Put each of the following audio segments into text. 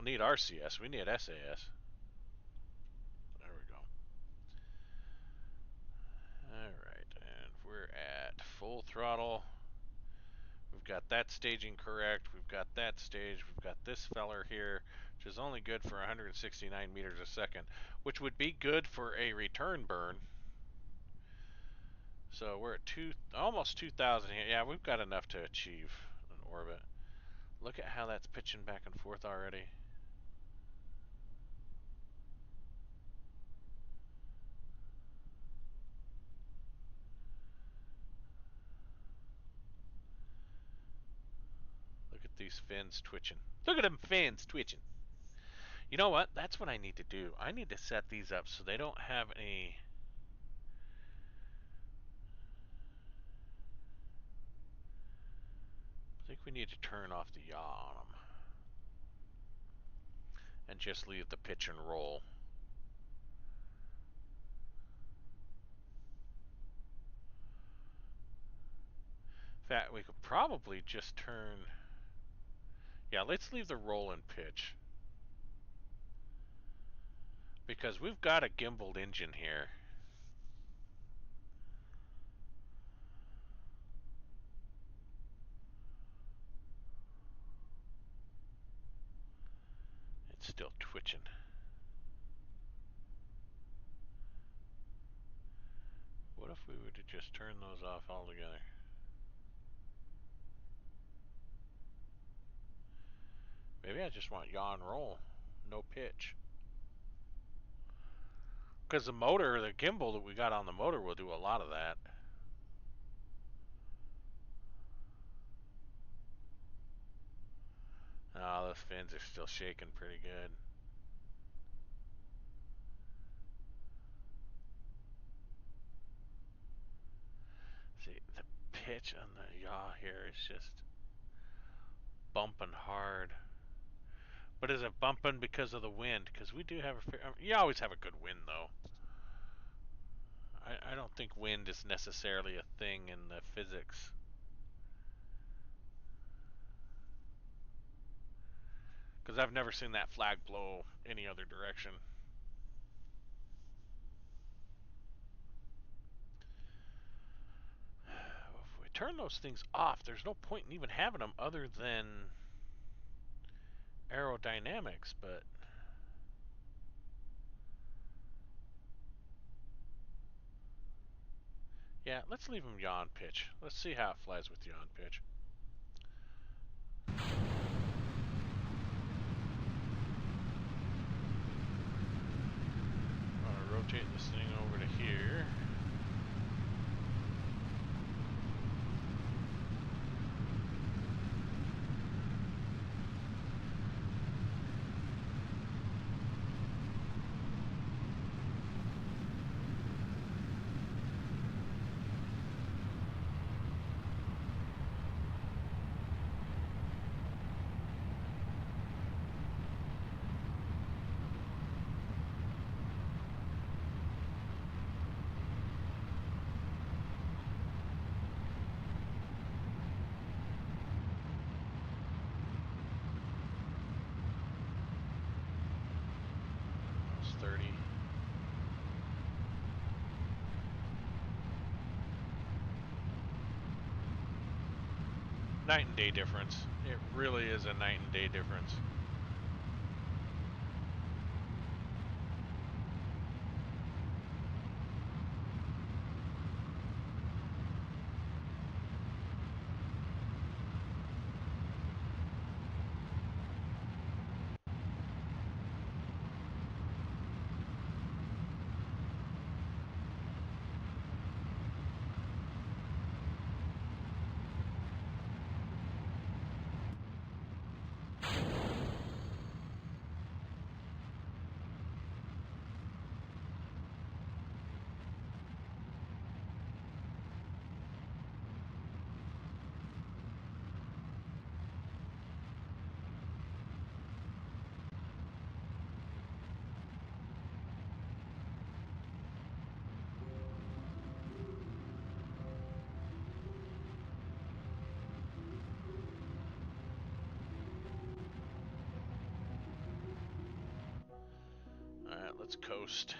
need RCS. We need SAS. There we go. Alright, and we're at full throttle. We've got that staging correct. We've got that stage. We've got this feller here, which is only good for 169 meters a second, which would be good for a return burn. So we're at almost 2,000 here. Yeah, we've got enough to achieve an orbit. Look at how that's pitching back and forth already. Look at these fins twitching. Look at them fins twitching. You know what? That's what I need to do. I need to set these up so they don't have any... I think we need to turn off the yaw on them. And just leave the pitch and roll. In fact, we could probably just turn... Yeah, let's leave the roll and pitch. Because we've got a gimbaled engine here. It's still twitching. What if we were to just turn those off altogether? Maybe I just want yaw and roll. No pitch. Because the motor, the gimbal that we got on the motor will do a lot of that. Oh, those fins are still shaking pretty good. See, the pitch on the yaw here is just bumping hard. But is it bumping because of the wind? Because we do have you always have a good wind, though. I don't think wind is necessarily a thing in the physics. Because I've never seen that flag blow any other direction. If we turn those things off, there's no point in even having them other than aerodynamics, but... Yeah, let's leave them yaw and pitch. Let's see how it flies with yaw and pitch. I'm going to rotate this thing over to here. Almost 30. Night and day difference. It really is a night and day difference. let's coast.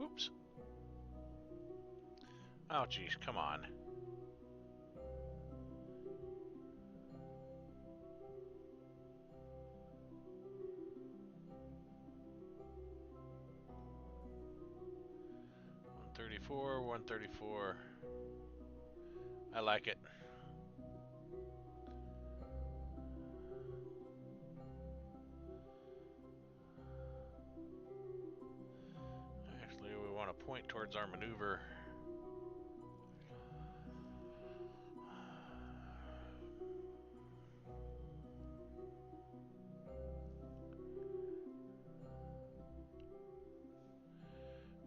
Oops. Oh, geez, come on. $134, $134. I like it. Actually, we want to point towards our maneuver.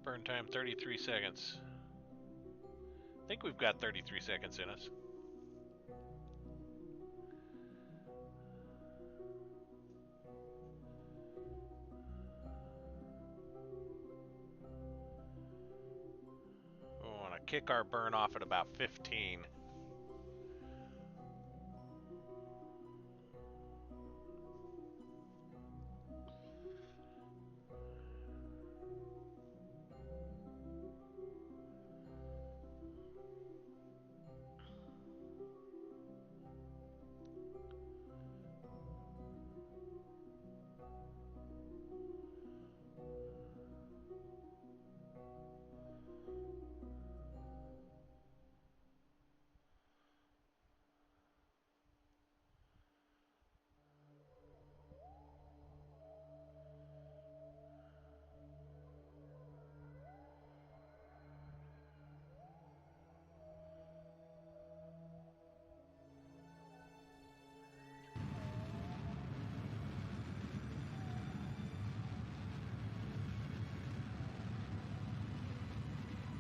Burn time 33 seconds. I think we've got 33 seconds in us. We want to kick our burn off at about 15.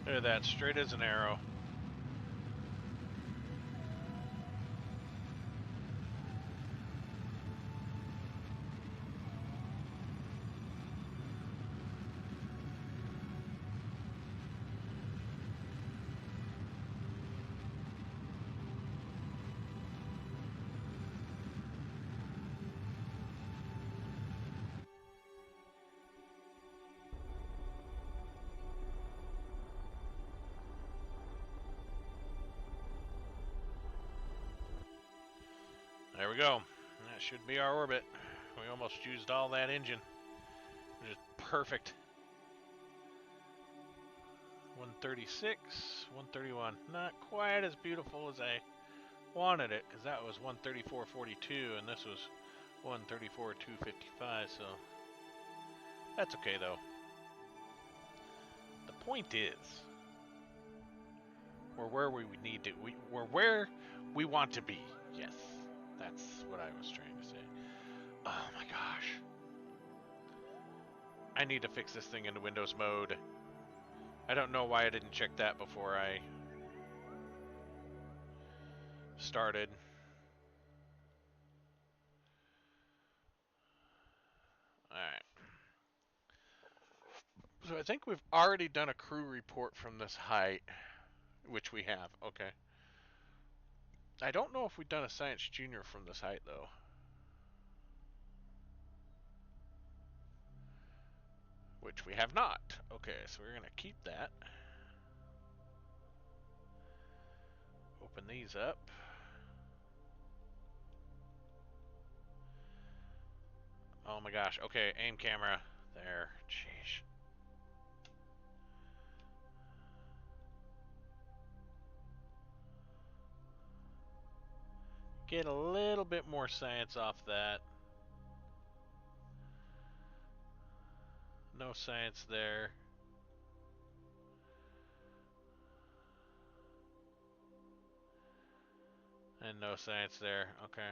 Look at that, straight as an arrow. There we go. That should be our orbit. We almost used all that engine. Which is perfect. 136, 131. Not quite as beautiful as I wanted it, because that was 134.42, and this was 134.255, so that's okay, though. The point is, we're where we need to. We're where we want to be. Yes, that's what I was trying to say. Oh my gosh. I need to fix this thing into Windows mode. I don't know why I didn't check that before I started. Alright. So I think we've already done a crew report from this height, which we have. Okay. I don't know if we've done a Science Junior from this height, though. Which we have not. Okay, so we're going to keep that. Open these up. Oh my gosh. Okay, aim camera. There. Jeez. Get a little bit more science off that. No science there. And no science there. Okay.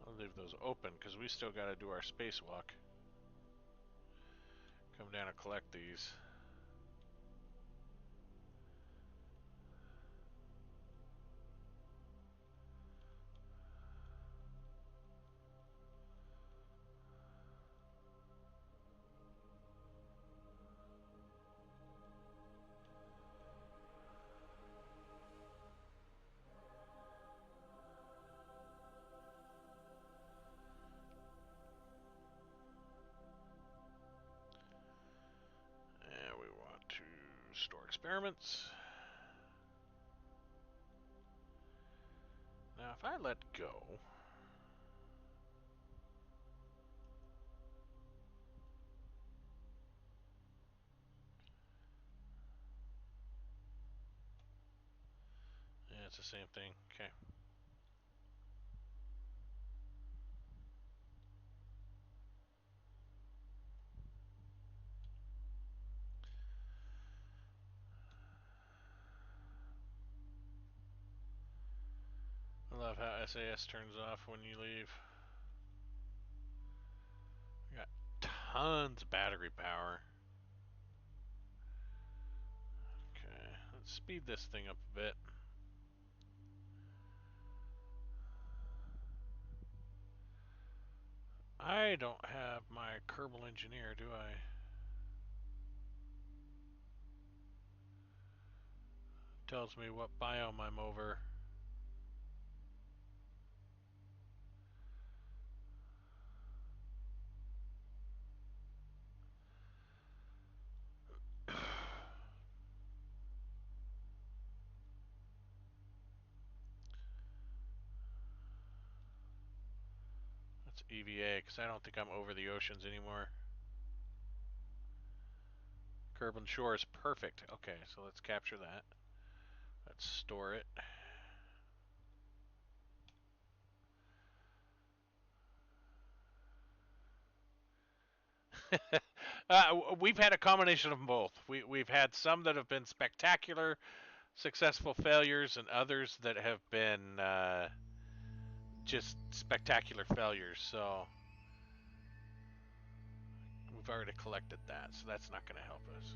I'll leave those open because we still got to do our spacewalk. Come down and collect these. experiments. Now, if I let go, yeah, it's the same thing. Okay. I love how SAS turns off when you leave. We got tons of battery power. Okay, let's speed this thing up a bit. I don't have my Kerbal engineer, do I? Tells me what biome I'm over. That's EVA, because I don't think I'm over the oceans anymore. Kerbal Shore is perfect. Okay, so let's capture that. Let's store it. We've had a combination of them both. We've had some that have been spectacular, successful failures, and others that have been just spectacular failures. So we've already collected that, so that's not going to help us.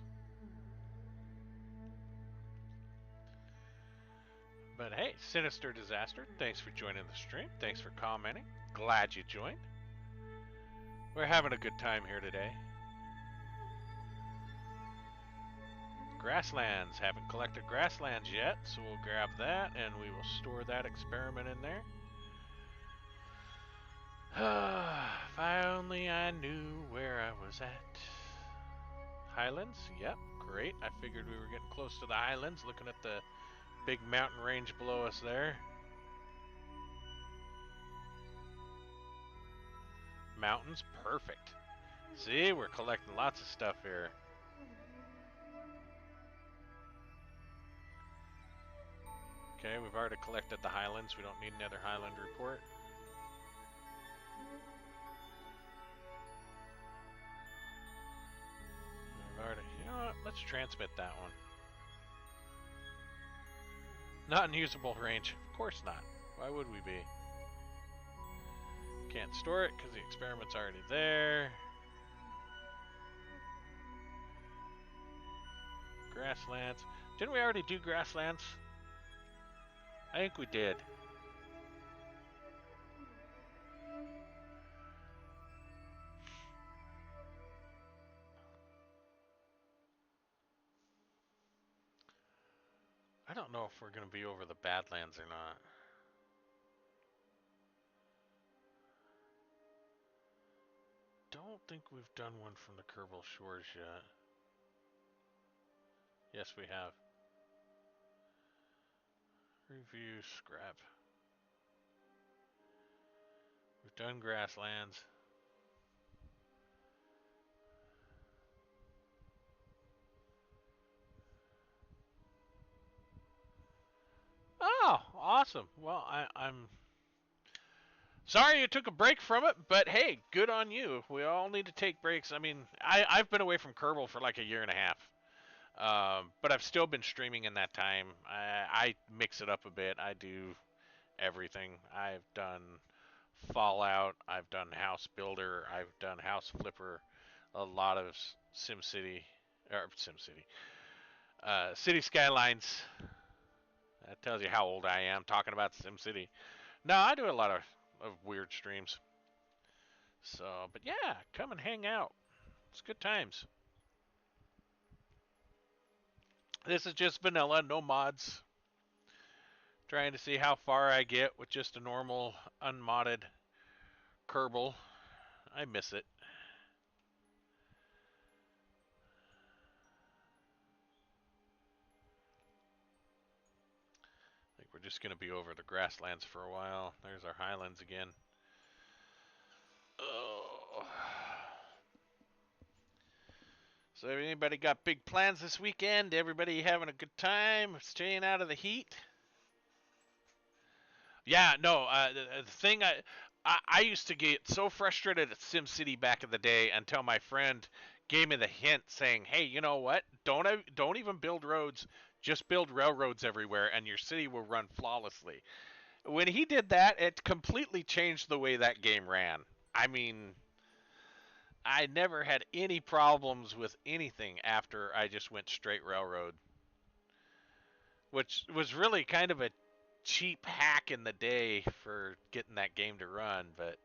But hey, Sinister Disaster, thanks for joining the stream. Thanks for commenting. Glad you joined. We're having a good time here today. Grasslands. Haven't collected grasslands yet, so we'll grab that and we will store that experiment in there. If I only I knew where I was at. Highlands? Yep, great. I figured we were getting close to the highlands, looking at the big mountain range below us there. Mountains? Perfect. See, we're collecting lots of stuff here. Okay, we've already collected the highlands. We don't need another highland report. We've already, you know what? Let's transmit that one. Not in usable range. Of course not. Why would we be? Can't store it because the experiment's already there. Grasslands. Didn't we already do grasslands? I think we did. I don't know if we're going to be over the Badlands or not. Don't think we've done one from the Kerbal Shores yet. Yes, we have. Review, scrap. We've done grasslands. Oh, awesome. Well, I'm sorry you took a break from it, but hey, good on you. We all need to take breaks. I mean, I've been away from Kerbal for like a year and a half. But I've still been streaming in that time. I mix it up a bit. I do everything. I've done Fallout. I've done House Builder. I've done House Flipper. A lot of SimCity, or SimCity, City Skylines. That tells you how old I am talking about SimCity. No, I do a lot of weird streams. So, but yeah, come and hang out. It's good times. This is just vanilla, no mods. Trying to see how far I get with just a normal, unmodded Kerbal. I miss it. just going to be over the grasslands for a while. There's our highlands again. Oh. So anybody got big plans this weekend? Everybody having a good time? Staying out of the heat? Yeah, no. The thing I used to get so frustrated at SimCity back in the day until my friend gave me the hint saying, "Hey, you know what? Don't even build roads. Just build railroads everywhere, and your city will run flawlessly." When he did that, it completely changed the way that game ran. I mean, I never had any problems with anything after I just went straight railroad, which was really kind of a cheap hack in the day for getting that game to run, but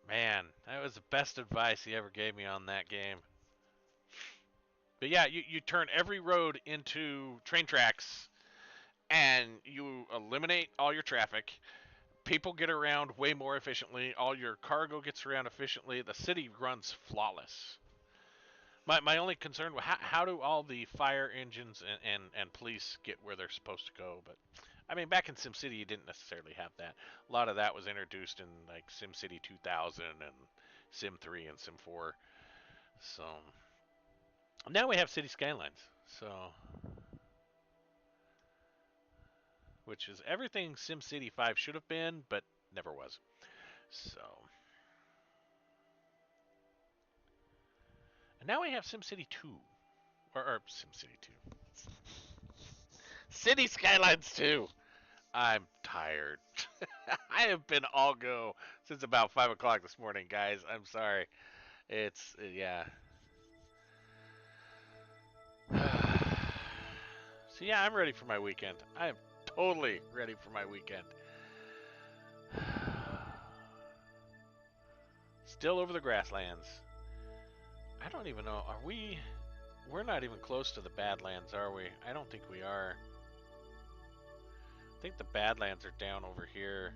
man, that was the best advice he ever gave me on that game. But yeah, you turn every road into train tracks and you eliminate all your traffic. People get around way more efficiently. All your cargo gets around efficiently. The city runs flawless. My only concern was how do all the fire engines and police get where they're supposed to go? But I mean, back in SimCity, you didn't necessarily have that. A lot of that was introduced in like SimCity 2000 and Sim 3 and Sim 4. So now we have City Skylines. So which is everything SimCity 5 should have been, but never was. So and now we have SimCity 2 or SimCity 2, City Skylines 2. I'm tired. I have been all go since about 5 o'clock this morning, guys. I'm sorry. It's yeah. So yeah, I'm ready for my weekend. I am totally ready for my weekend. Still over the grasslands. I don't even know. Are we? We're not even close to the Badlands, are we? I don't think we are. I think the Badlands are down over here.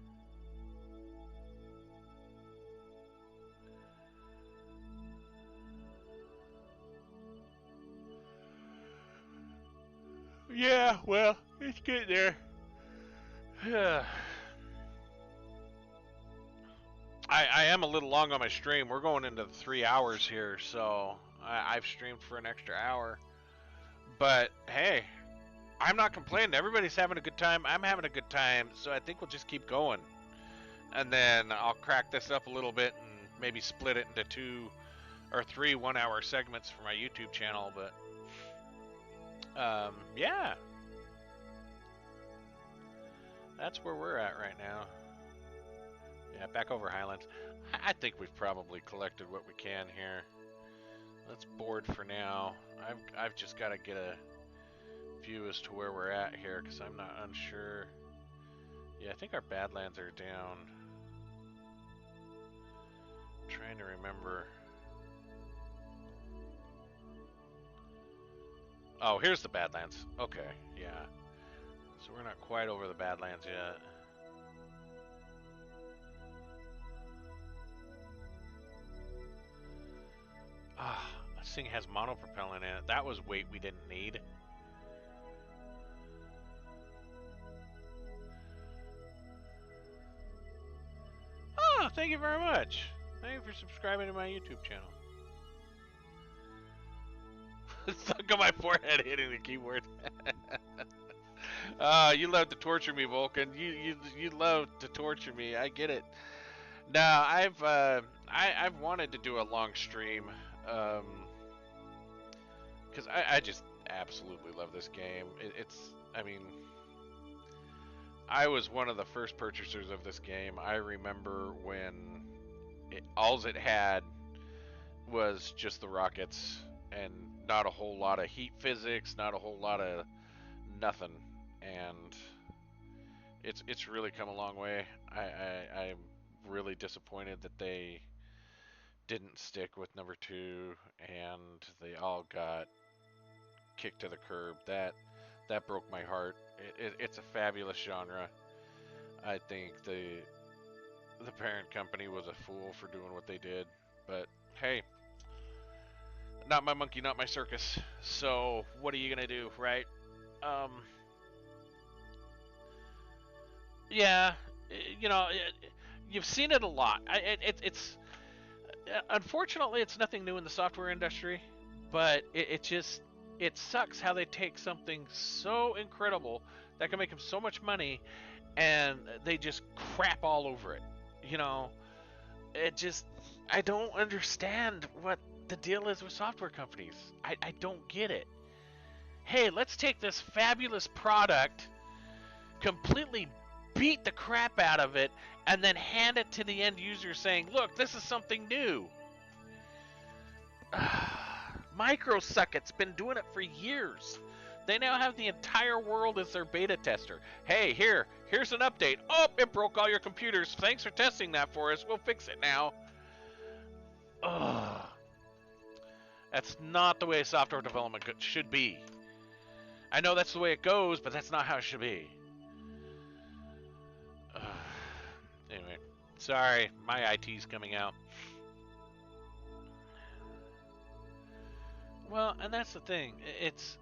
Yeah, well, it's getting there. I am a little long on my stream. We're going into the 3 hours here, so I've streamed for an extra hour. But hey, I'm not complaining. Everybody's having a good time. I'm having a good time, so I think we'll just keep going. And then I'll crack this up a little bit and maybe split it into 2 or 3 1-hour segments for my YouTube channel. But yeah, that's where we're at right now. Yeah, back over Highlands. I think we've probably collected what we can here. Let's board for now. I've just got to get a view as to where we're at here because I'm not unsure. Yeah, I think our Badlands are down. I'm trying to remember. Oh, here's the Badlands. Okay, yeah. So we're not quite over the Badlands yet. Ah, this thing has monopropellant in it. That was weight we didn't need. Oh, thank you very much. Thank you for subscribing to my YouTube channel. Stuck on my forehead hitting the keyboard. You love to torture me, Vulcan. You love to torture me. I get it. Now I've wanted to do a long stream, because I just absolutely love this game. It's I mean, I was one of the first purchasers of this game. I remember when all it had was just the rockets and not a whole lot of heat physics, not a whole lot of nothing, and it's really come a long way. I'm really disappointed that they didn't stick with number 2 and they all got kicked to the curb. That broke my heart. It's a fabulous genre. I think the parent company was a fool for doing what they did, but hey, not my monkey, not my circus. So what are you gonna do, right? Um, Yeah, you know, you've seen it a lot. It's unfortunately it's nothing new in the software industry, but it just it sucks how they take something so incredible that can make them so much money and they just crap all over it. You know, it just I don't understand what the deal is with software companies. I don't get it. Hey, let's take this fabulous product, completely beat the crap out of it, and then hand it to the end user saying, look, this is something new. Microsocket's been doing it for years. They now have the entire world as their beta tester. Hey, here's an update. Oh, it broke all your computers. Thanks for testing that for us. We'll fix it now. Ugh. That's not the way software development should be. I know that's the way it goes, but that's not how it should be. Anyway, sorry, my IT's coming out. Well, and that's the thing. It's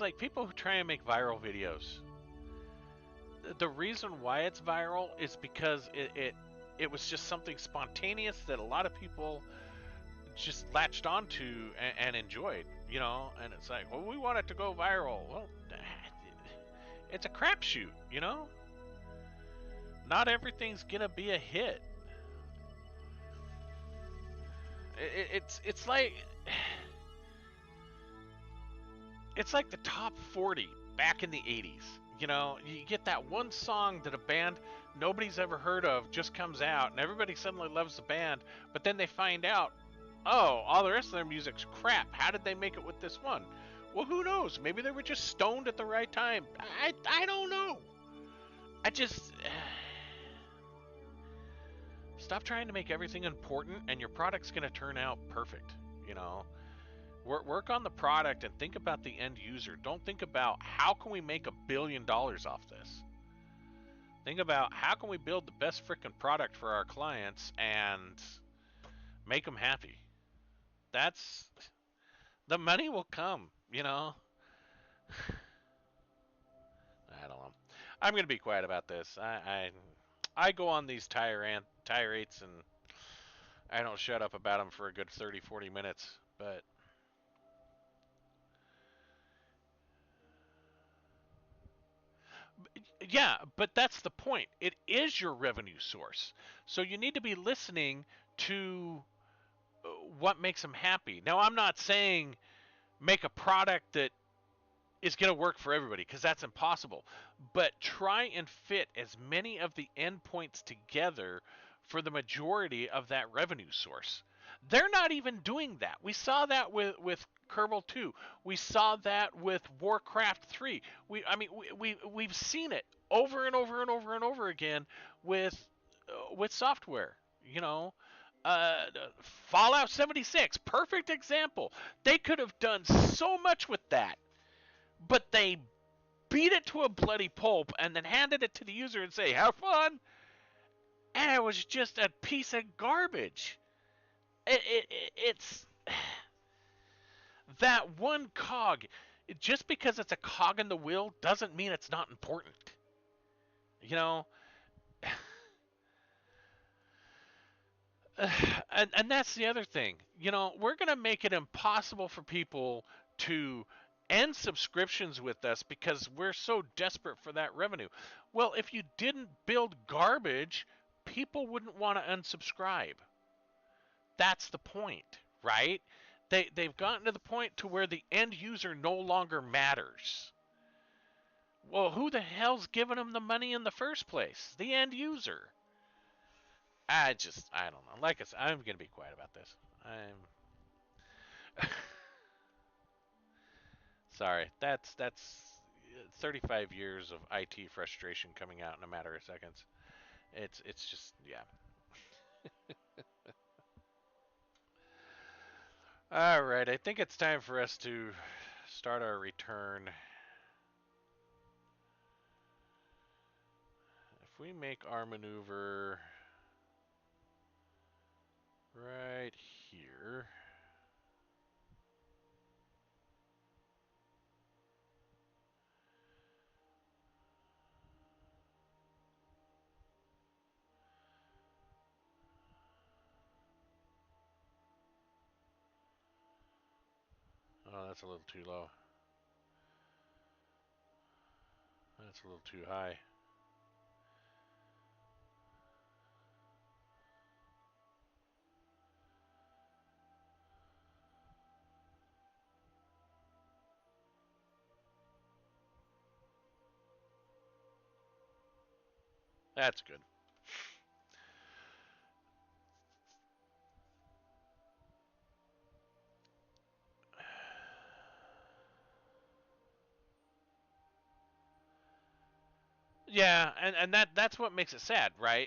like people who try and make viral videos. The reason why it's viral is because it was just something spontaneous that a lot of people just latched onto and enjoyed, you know. And it's like, well, we want it to go viral. Well, it's a crapshoot, you know. Not everything's gonna be a hit. It's like it's like the top 40 back in the 80s. You know, you get that one song that a band nobody's ever heard of just comes out and everybody suddenly loves the band, but then they find out, oh, all the rest of their music's crap. How did they make it with this one? Well, who knows? Maybe they were just stoned at the right time. I don't know. I just stop trying to make everything important and your product's going to turn out perfect, you know. Work on the product and think about the end user. Don't think about how can we make $1 billion off this. Think about how can we build the best freaking product for our clients and make them happy. That's the money will come, you know. I don't know. I'm gonna be quiet about this. I go on these tirades and I don't shut up about them for a good 30, 40 minutes. But yeah, but that's the point. It is your revenue source. So you need to be listening to what makes them happy. Now, I'm not saying make a product that is going to work for everybody because that's impossible. But try and fit as many of the endpoints together for the majority of that revenue source. They're not even doing that. We saw that with Kerbal 2. We saw that with Warcraft 3. We've seen it over and over and over and over again with software. You know, uh, Fallout 76, perfect example. They could have done so much with that, but they beat it to a bloody pulp and then handed it to the user and say, "Have fun," and it was just a piece of garbage. It's that one cog. Just because it's a cog in the wheel doesn't mean it's not important. You know, and that's the other thing. You know, we're gonna make it impossible for people to end subscriptions with us because we're so desperate for that revenue. Well, if you didn't build garbage, people wouldn't want to unsubscribe. That's the point, right? They've gotten to the point to where the end user no longer matters. Well, who the hell's giving them the money in the first place? The end user. I don't know. Like I said, I'm gonna be quiet about this. I'm sorry. That's 35 years of IT frustration coming out in a matter of seconds. It's just yeah. All right, I think it's time for us to start our return. If we make our maneuver right here. that's a little too low. That's a little too high. That's good. Yeah, and that's what makes it sad, right?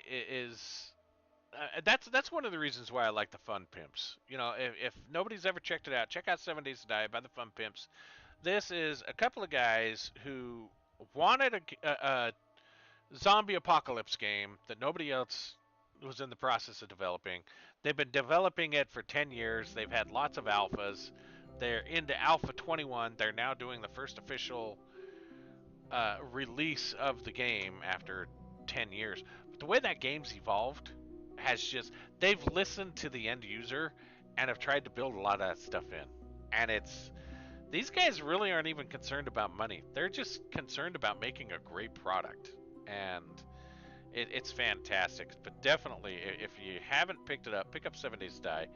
That's one of the reasons why I like the Fun Pimps. You know, if nobody's ever checked it out, check out 7 Days to Die by the Fun Pimps. This is a couple of guys who wanted a zombie apocalypse game that nobody else was in the process of developing. They've been developing it for 10 years. They've had lots of alphas. They're into Alpha 21. They're now doing the first official release of the game after 10 years. But the way that game's evolved has just, they've listened to the end user and have tried to build a lot of that stuff in. And these guys really aren't even concerned about money. They're just concerned about making a great product. And it's fantastic. But definitely, if you haven't picked it up, pick up 7 Days to Die.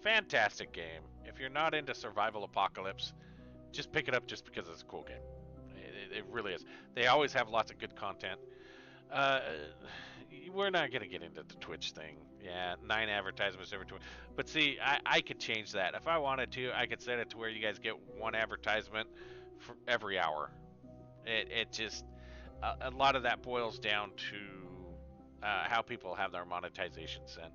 Fantastic game. If you're not into survival apocalypse, just pick it up just because it's a cool game. It really is. They always have lots of good content. Uh, we're not gonna get into the Twitch thing. Yeah, 9 advertisements every 20. But see, I could change that if I wanted to. I could set it to where you guys get 1 advertisement for every hour. It just a lot of that boils down to how people have their monetization set.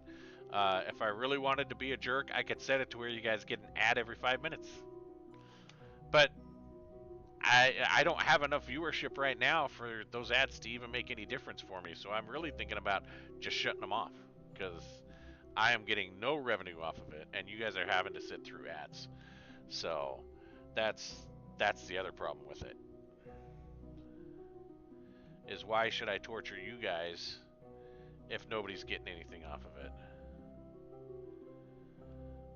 If I really wanted to be a jerk, I could set it to where you guys get an ad every 5 minutes. But I don't have enough viewership right now for those ads to even make any difference for me. So I'm really thinking about just shutting them off because I am getting no revenue off of it, and you guys are having to sit through ads. So that's the other problem with it. Is why should I torture you guys if nobody's getting anything off of it?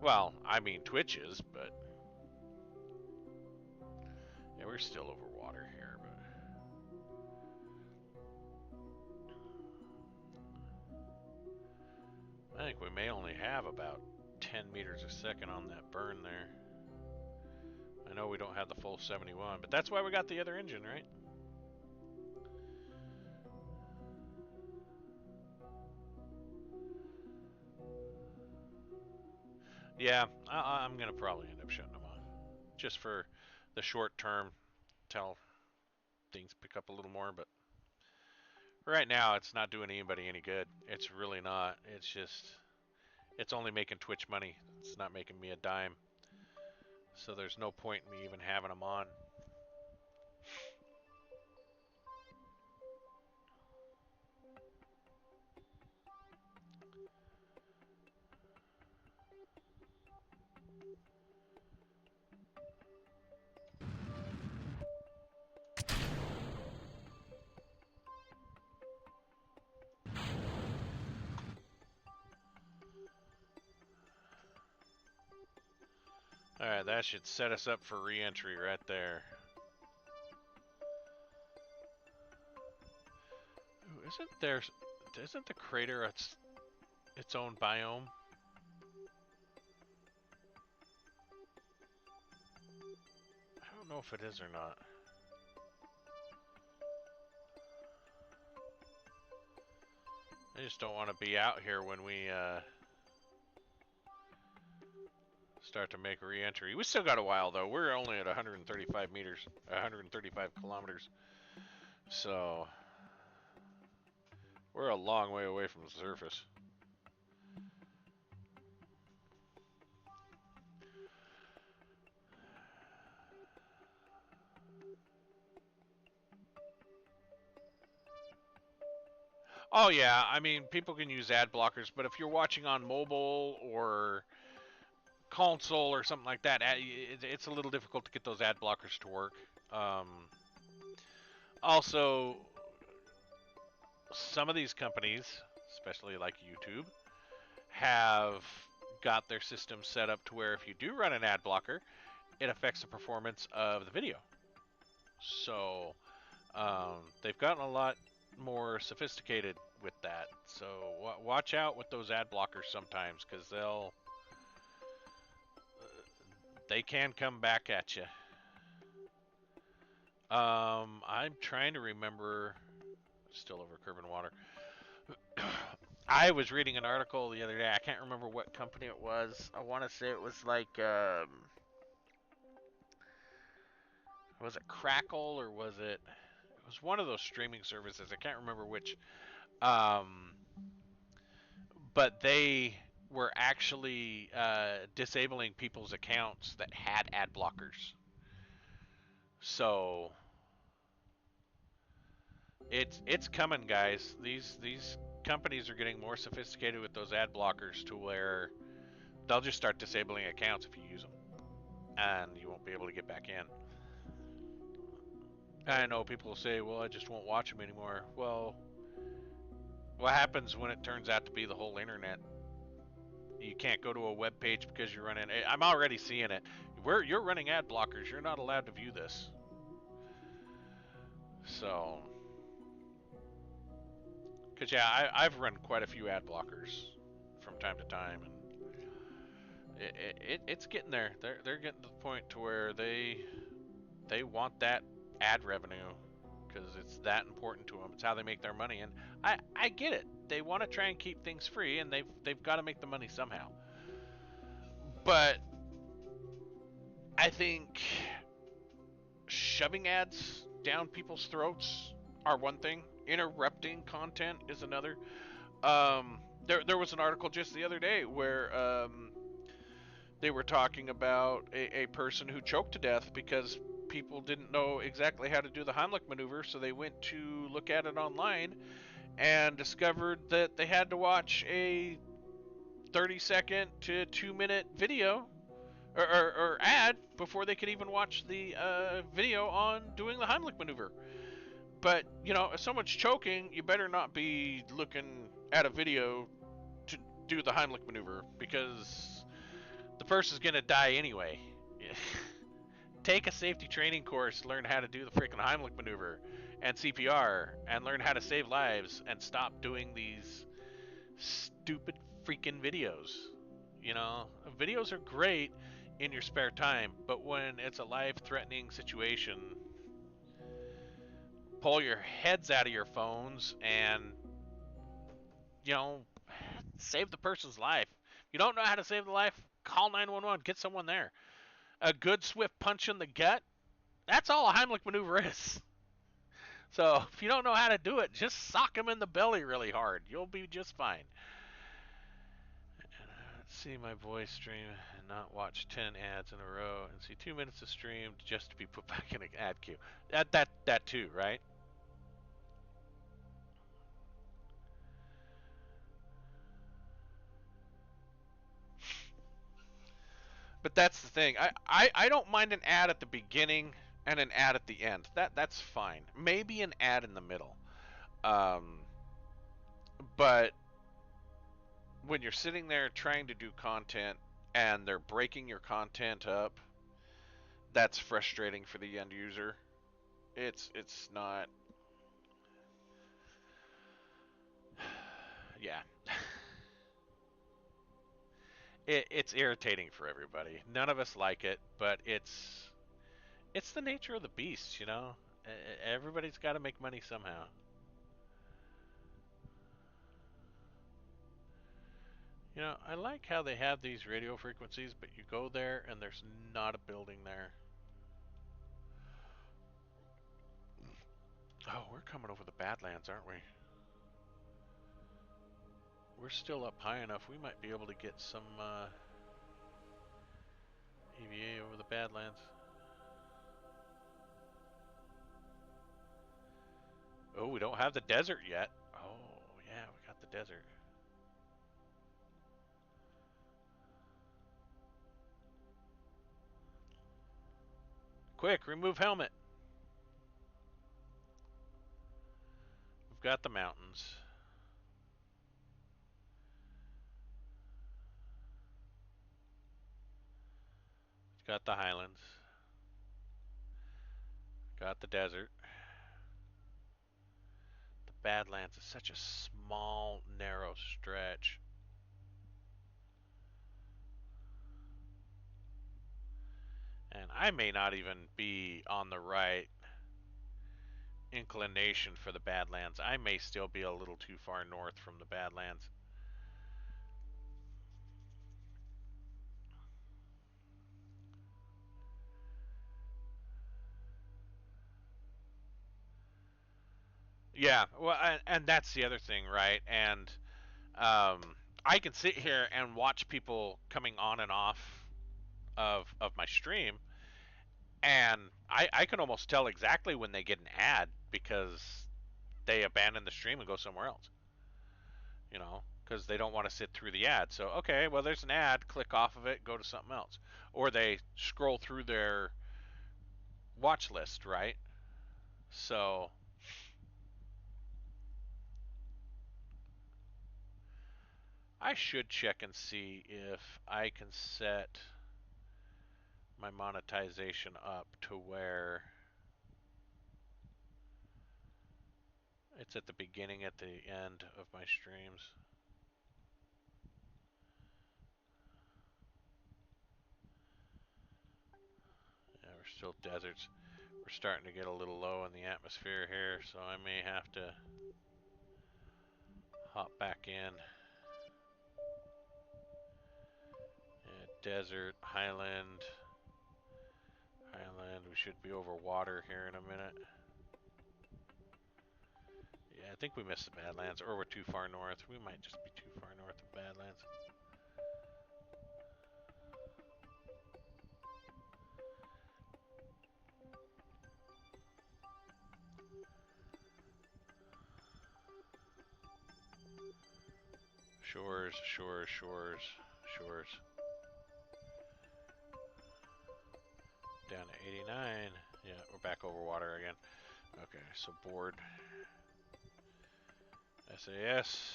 Well, I mean Twitch is, but yeah, we're still over water here, but I think we may only have about 10 meters a second on that burn there. I know we don't have the full 71, but that's why we got the other engine, right? Yeah, I'm going to probably end up shutting them off. Just for the short term, till things pick up a little more, but right now it's not doing anybody any good. It's really not. It's just, it's only making Twitch money. It's not making me a dime. So there's no point in me even having them on. Alright, that should set us up for re-entry right there. Ooh, isn't the crater its own biome? I don't know if it is or not. I just don't want to be out here when we start to make a re-entry. We still got a while though. We're only at 135 meters, 135 kilometers. So we're a long way away from the surface. Oh yeah, I mean people can use ad blockers, but if you're watching on mobile or console or something like that, it's a little difficult to get those ad blockers to work. Also, some of these companies, especially like YouTube, have got their system set up to where if you do run an ad blocker it affects the performance of the video. So they've gotten a lot more sophisticated with that. So watch out with those ad blockers sometimes, because they can come back at you. I'm trying to remember. Still over Kerbal water. I was reading an article the other day. I can't remember what company it was. I want to say it was like, was it Crackle or was it? It was one of those streaming services. I can't remember which. Um, but they were actually disabling people's accounts that had ad blockers. So it's coming, guys. These companies are getting more sophisticated with those ad blockers to where they'll just start disabling accounts if you use them, and you won't be able to get back in. I know people will say, "Well, I just won't watch them anymore." Well, what happens when it turns out to be the whole internet? You can't go to a web page because you're running. I'm already seeing it. Where you're running ad blockers, you're not allowed to view this. So, because yeah, I've run quite a few ad blockers from time to time, and it's getting there. They're getting to the point to where they want that ad revenue because it's that important to them. It's how they make their money, and I get it. They want to try and keep things free, and they've got to make the money somehow. But I think shoving ads down people's throats are one thing. Interrupting content is another. There was an article just the other day where they were talking about a person who choked to death because people didn't know exactly how to do the Heimlich maneuver, so they went to look at it online and discovered that they had to watch a 30-second to 2-minute video or ad before they could even watch the video on doing the Heimlich maneuver. But, you know, if someone's choking, you better not be looking at a video to do the Heimlich maneuver, because the person's going to die anyway. Take a safety training course, learn how to do the freaking Heimlich maneuver and CPR, and learn how to save lives, and stop doing these stupid freaking videos. You know, videos are great in your spare time, but when it's a life-threatening situation, pull your heads out of your phones and, you know, save the person's life. If you don't know how to save the life, call 911, get someone there. A good swift punch in the gut, that's all a Heimlich maneuver is. So if you don't know how to do it, just sock him in the belly really hard. You'll be just fine. Let's see my voice stream and not watch 10 ads in a row and see 2 minutes of stream just to be put back in an ad queue. That too, right? But that's the thing. I don't mind an ad at the beginning and an ad at the end. That's fine. Maybe an ad in the middle. Um, but when you're sitting there trying to do content and they're breaking your content up, that's frustrating for the end user. It's not. Yeah. It's irritating for everybody. None of us like it, but it's the nature of the beast, you know. Everybody's got to make money somehow. You know, I like how they have these radio frequencies, but you go there and there's not a building there. Oh, we're coming over the Badlands, aren't we? We're still up high enough. We might be able to get some EVA over the Badlands. Oh, we don't have the desert yet. Oh, yeah, we got the desert. Quick, remove helmet. We've got the mountains. We've Got the highlands. Got the desert. The Badlands is such a small, narrow stretch. And I may not even be on the right inclination for the Badlands. I may still be a little too far north from the Badlands. Yeah, well, and that's the other thing, right? And I can sit here and watch people coming on and off of my stream, and I can almost tell exactly when they get an ad because they abandon the stream and go somewhere else. You know, because they don't want to sit through the ad. So, okay, well, there's an ad, click off of it, go to something else. Or they scroll through their watch list, right? So, I should check and see if I can set my monetization up to where it's at the beginning, at the end of my streams. Yeah, we're still deserts. We're starting to get a little low in the atmosphere here, so I may have to hop back in. Yeah, desert, highland. Highland, we should be over water here in a minute. Yeah, I think we missed the Badlands, or we're too far north. We might just be too far north of Badlands. Shores, shores, shores, shores. Down to 89. Yeah, we're back over water again. Okay, so board. SAS.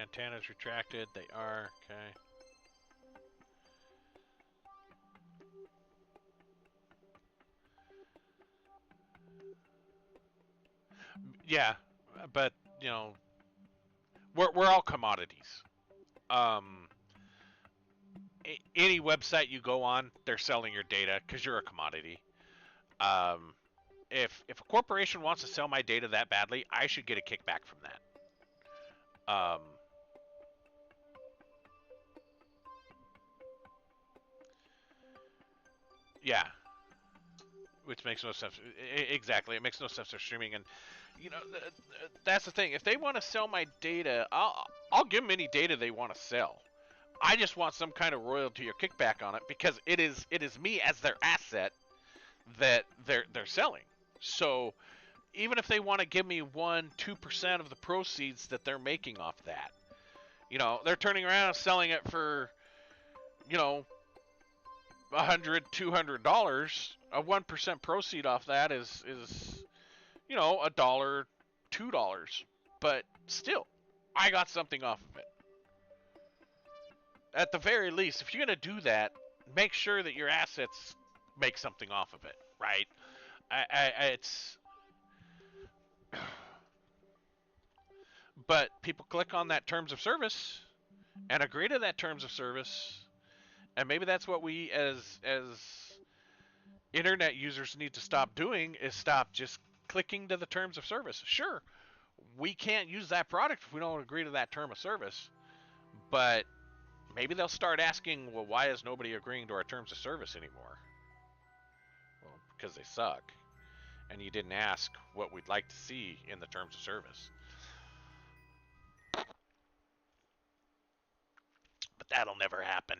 Antennas retracted. They are. Okay. Yeah, but, you know, we're all commodities. Um, any website you go on, they're selling your data because you're a commodity. Um, if a corporation wants to sell my data that badly, I should get a kickback from that. Yeah, which makes no sense. Exactly, it makes no sense for streaming, and you know that's the thing. If they want to sell my data, I'll give them any data they want to sell. I just want some kind of royalty or kickback on it because it is me as their asset that they're selling. So even if they want to give me 1-2% of the proceeds that they're making off that, you know, they're turning around and selling it for, you know, $100, $200. A 1% proceed off that is you know, $1, $2. But still, I got something off of it. At the very least, if you're gonna do that, make sure that your assets make something off of it, right? It's but people click on that terms of service and agree to that terms of service, and maybe that's what we as internet users need to stop doing is stop just clicking to the terms of service. Sure, we can't use that product if we don't agree to that term of service, but maybe they'll start asking, well, why is nobody agreeing to our terms of service anymore? Well, because they suck, and you didn't ask what we'd like to see in the terms of service. But that'll never happen.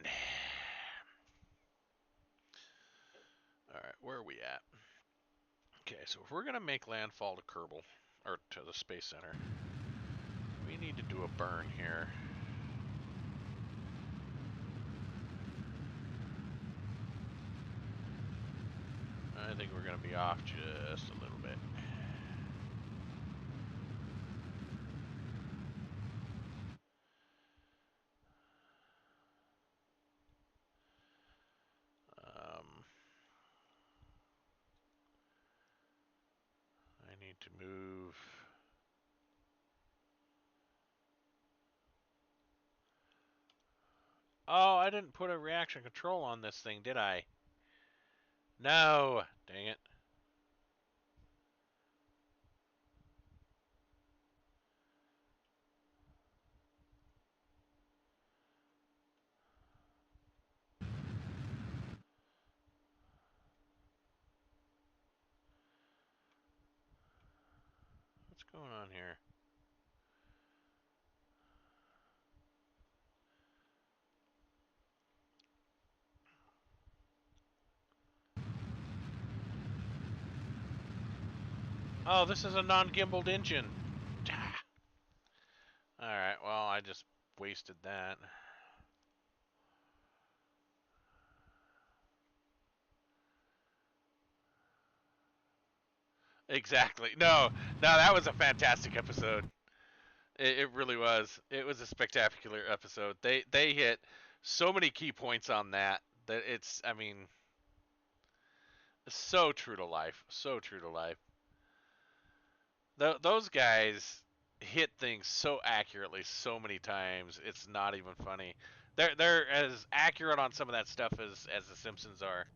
All right, where are we at? Okay, so if we're going to make landfall to Kerbal, or to the Space Center, we need to do a burn here. I think we're going to be off just a little bit. need to move. Oh, I didn't put a reaction control on this thing, did I? No! Dang it. What's going on here? Oh, this is a non-gimbaled engine. Alright, well, I just wasted that. Exactly. No, that was a fantastic episode. It really was. It was a spectacular episode. They hit so many key points on that it's, I mean, so true to life. So true to life. Those guys hit things so accurately so many times. It's not even funny. They're as accurate on some of that stuff as the Simpsons are.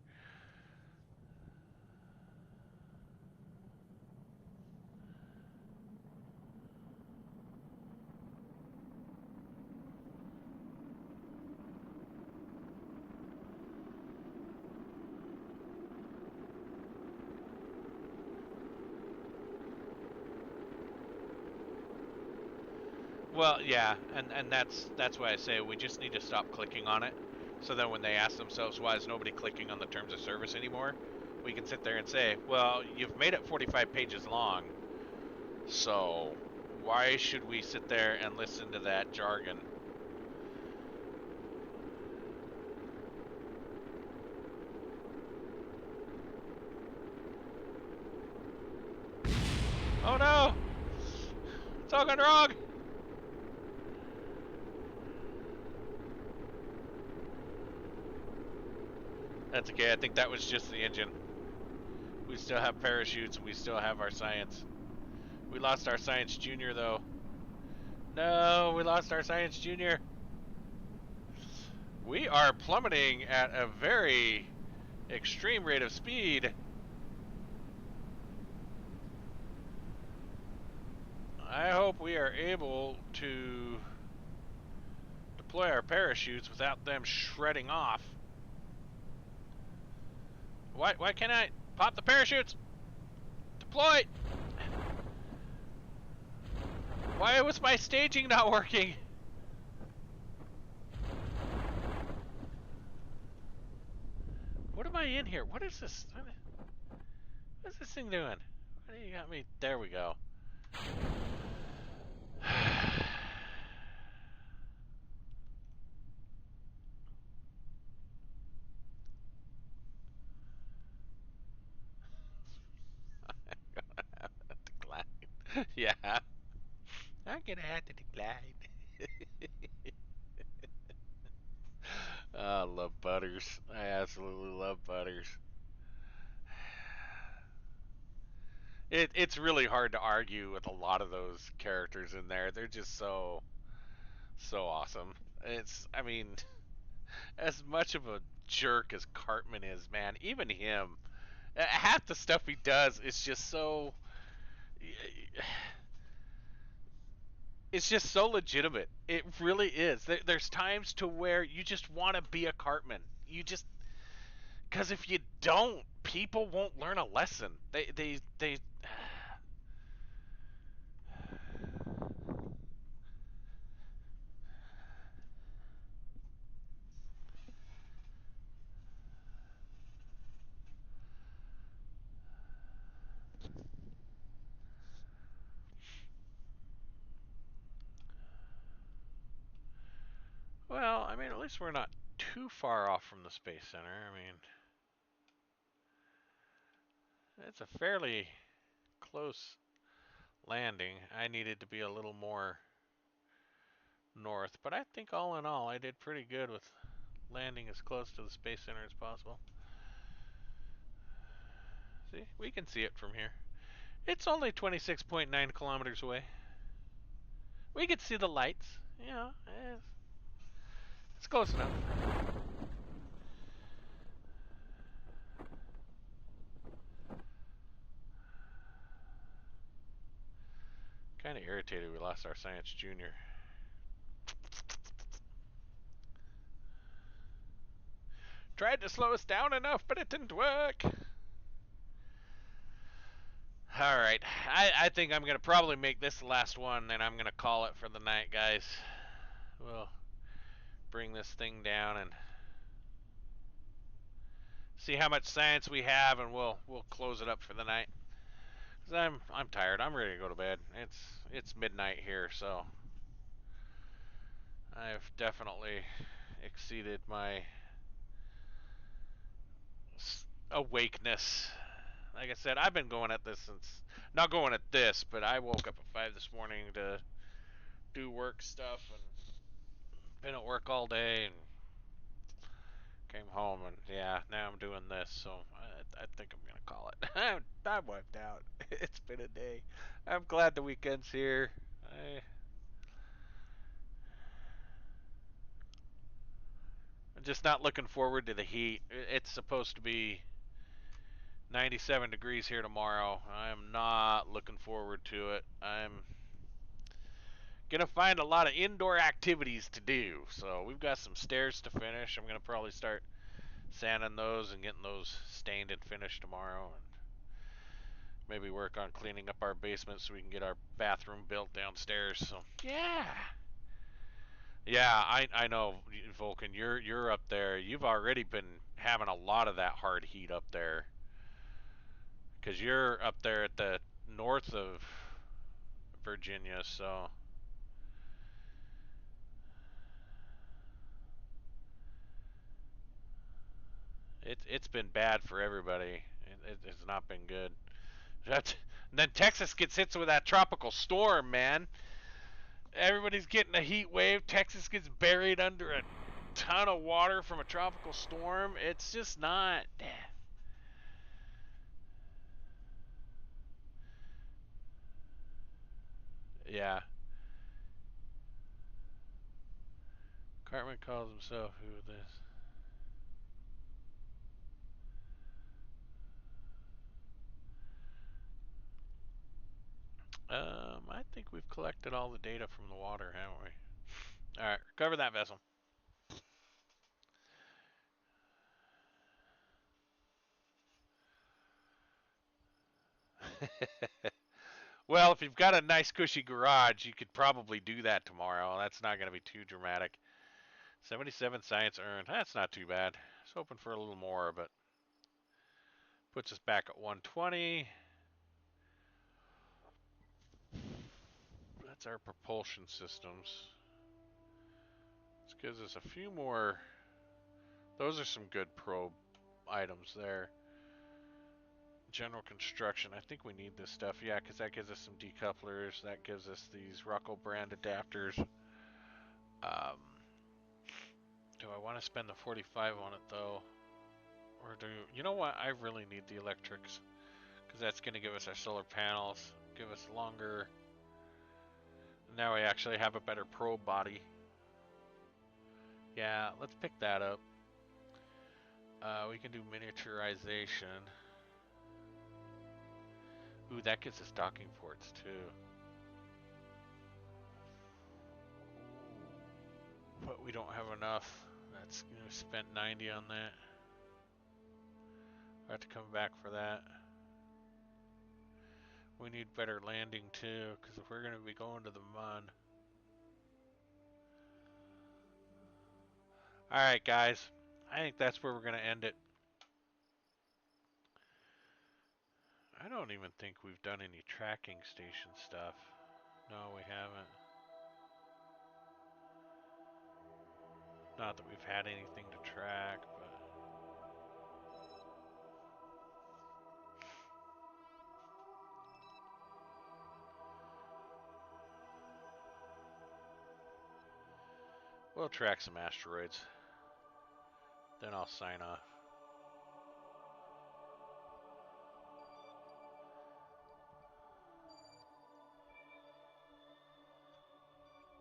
Well, yeah, and that's why I say we just need to stop clicking on it. So then when they ask themselves why is nobody clicking on the terms of service anymore, we can sit there and say, well, you've made it 45 pages long, so why should we sit there and listen to that jargon? Oh no! It's all gone wrong! That's okay, I think that was just the engine. We still have parachutes, we still have our science. We lost our science junior though. No, we lost our science junior. We are plummeting at a very extreme rate of speed. I hope we are able to deploy our parachutes without them shredding off. Why can't I pop the parachutes? Deploy! Why was my staging not working? What am I in here? What is this? What's this thing doing? What do you got me? There we go. Decline. Yeah. I'm gonna have to decline. I love Butters. I absolutely love Butters. It's really hard to argue with a lot of those characters in there. They're just so awesome. I mean, as much of a jerk as Cartman is, man, even him, half the stuff he does is just so. It's just so legitimate. It really is. There's times to where you just want to be a Cartman. You just because if you don't, people won't learn a lesson. They. Well, I mean, at least we're not too far off from the Space Center. I mean, it's a fairly close landing. I needed to be a little more north, but I think all in all, I did pretty good with landing as close to the Space Center as possible. See, we can see it from here. It's only 26.9 kilometers away. We could see the lights. You know, it's close enough. Kind of irritated we lost our science junior. Tried to slow us down enough, but it didn't work. Alright, I think I'm going to probably make this the last one, and I'm going to call it for the night, guys. We'll bring this thing down and see how much science we have, and we'll close it up for the night. Cause I'm tired. I'm ready to go to bed. It's midnight here, so I've definitely exceeded my awakeness. Like I said, I've been going at this since, not going at this, but I woke up at 5 this morning to do work stuff and been at work all day and came home and yeah, now I'm doing this, so I think I'm gonna call it. I'm wiped out. It's been a day. I'm glad the weekend's here. I'm just not looking forward to the heat. It's supposed to be 97 degrees here tomorrow. I'm not looking forward to it. I'm gonna find a lot of indoor activities to do. So we've got some stairs to finish. I'm gonna probably start sanding those and getting those stained and finished tomorrow, and maybe work on cleaning up our basement so we can get our bathroom built downstairs. So yeah, yeah, I know, Vulcan. You're up there. You've already been having a lot of that hard heat up there because you're up there at the north of Virginia. So it's been bad for everybody. It's not been good. That, then Texas gets hit with that tropical storm, man. Everybody's getting a heat wave. Texas gets buried under a ton of water from a tropical storm. It's just not. Yeah. Cartman calls himself who this. I think we've collected all the data from the water, haven't we? All right, recover that vessel. Well, if you've got a nice cushy garage, you could probably do that tomorrow. That's not going to be too dramatic. 77 science earned. That's not too bad. I was hoping for a little more, but puts us back at 120. That's our propulsion systems. This gives us a few more. Those are some good probe items there. General construction. I think we need this stuff. Yeah, because that gives us some decouplers. That gives us these Rocco brand adapters. Um, do I want to spend the 45 on it though? Or do you know what? I really need the electrics because that's going to give us our solar panels, give us longer. Now we actually have a better probe body. Yeah, let's pick that up. We can do miniaturization. Ooh, that gives us docking ports too. But we don't have enough. That's, you know, spent 90 on that. I have to come back for that. We need better landing too, because if we're going to be going to the mun. Alright guys, I think that's where we're going to end it. I don't even think we've done any tracking station stuff. No, we haven't. Not that we've had anything to track, but we'll track some asteroids. Then I'll sign off.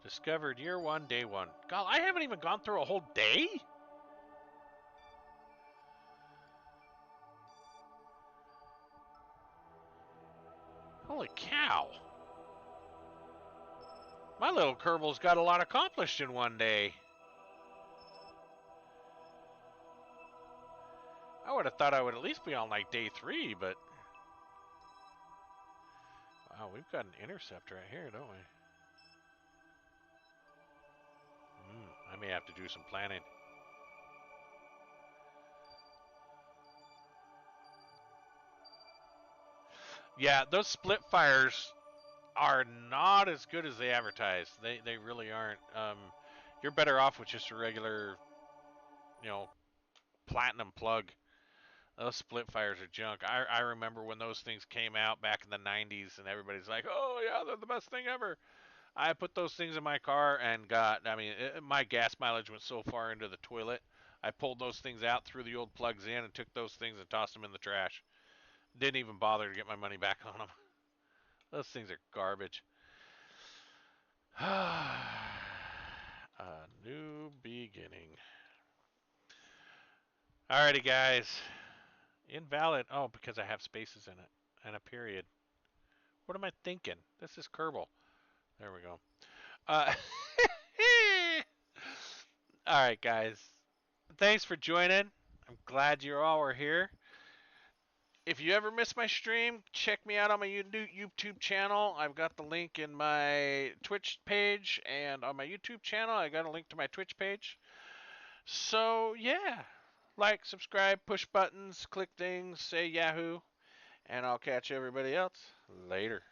Discovered year 1, day 1. God, I haven't even gone through a whole day? Holy cow. My little Kerbal's got a lot accomplished in one day. I would have thought I would at least be on like day 3, but... Wow, we've got an intercept right here, don't we? I may have to do some planning. Yeah, those split fires are not as good as they advertise. They really aren't. You're better off with just a regular, platinum plug. Those split fires are junk. I remember when those things came out back in the 90s, and everybody's like, "Oh yeah, they're the best thing ever." I put those things in my car and my gas mileage went so far into the toilet. I pulled those things out, threw the old plugs in, and took those things and tossed them in the trash. Didn't even bother to get my money back on them. Those things are garbage. A new beginning. Alrighty, guys. Invalid. Oh, because I have spaces in it and a period. What am I thinking? This is Kerbal. There we go. Uh, all right, guys. Thanks for joining. I'm glad you all were here. If you ever miss my stream, check me out on my YouTube channel. I've got the link in my Twitch page, and on my YouTube channel, I got a link to my Twitch page. So, yeah. Like, subscribe, push buttons, click things, say Yahoo, and I'll catch everybody else later.